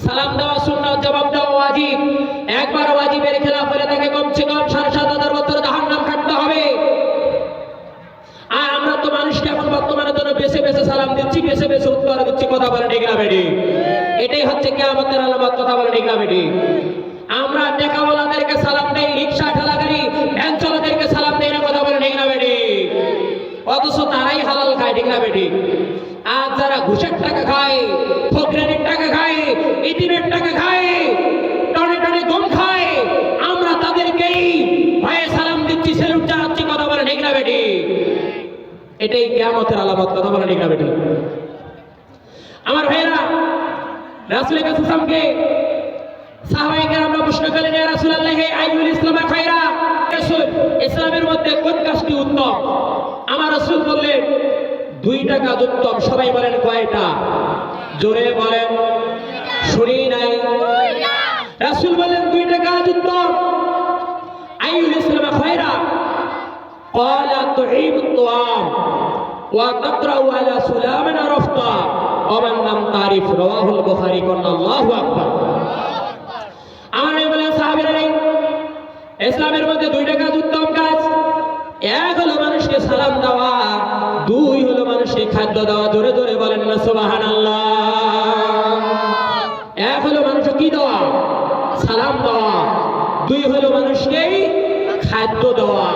সালাম দেওয়া সুন্নাত, জবাব দেওয়া ওয়াজিব। একবার ওয়াজিবের খেলাফ হলে তাকে কমসে কম 7,500 বছর জাহান্নাম কাটতে হবে। আর আমরা তো মানুষকে এখন বর্তমানে জন্য বেছে বেছে সালাম দিচ্ছি, বেছে বেছে উত্তর দিচ্ছি। কথা বলে ঠিক না বেটি? এটাই হচ্ছে কিয়ামতের আলামত। কথা বলে ঠিক না বেটি? আমরা টেকাওয়ালাদেরকে সালাম দেই, রিক্সা ঠেলাগাড়ি ভ্যান চালকদেরকে সালাম দেই না। কথা বলে ঠিক না বেটি? অথচ তারাই হালাল খায়। ঠিক না বেটি? আর যারা ঘুষের টাকা খায়, ফকরের টাকা খায়, ইতিমের টাকা খায়, টনে টনে গম খায়, আমরা তাদেরকেই ভয়ে সালাম দিচ্ছি, সেলুট জানাচ্ছি। কথা বলে ঠিক না বেটি? এটাই কিয়ামতের আলামত। কথা বলে ঠিক না বেটি? আমার ভাইরা, রাসূলের কাছে সামকে সাহাবায়ে কেরামরা প্রশ্ন করলেন, ইয়া রাসূলুল্লাহ আইয়ুল ইসলামে খায়রা? রাসূল, ইসলামের মধ্যে কোন কাজটি উত্তম? আমার রাসূল বললেন, 2টা কাজ উত্তম। সবাই বলেন কয়টা? জোরে বলেন, শুনি নাই। রাসূল বললেন 2টা কাজ উত্তম। আইয়ুল ইসলামে খায়রা? ক্বালা তুঈমুত তুআম ওয়া তাকরাউ আলা সুলামান আরাফতা ওয়া মান লাম তারিফ। রাওয়াহুল বুখারী। আল্লাহু আকবার। আমার বলেন সাহাবীরা, ইসলামের মধ্যে 2টা কাজ উত্তম কাজ। এক হলো মানুষকে সালাম দেওয়া, 2 হলো মানুষকে খাদ্য দেওয়া। জোরে জোরে বলেন না সুবহানাল্লাহ। এক হলো মানুষকে কি দেওয়া? সালাম দেওয়া। 2 হলো মানুষকে খাদ্য দেওয়া।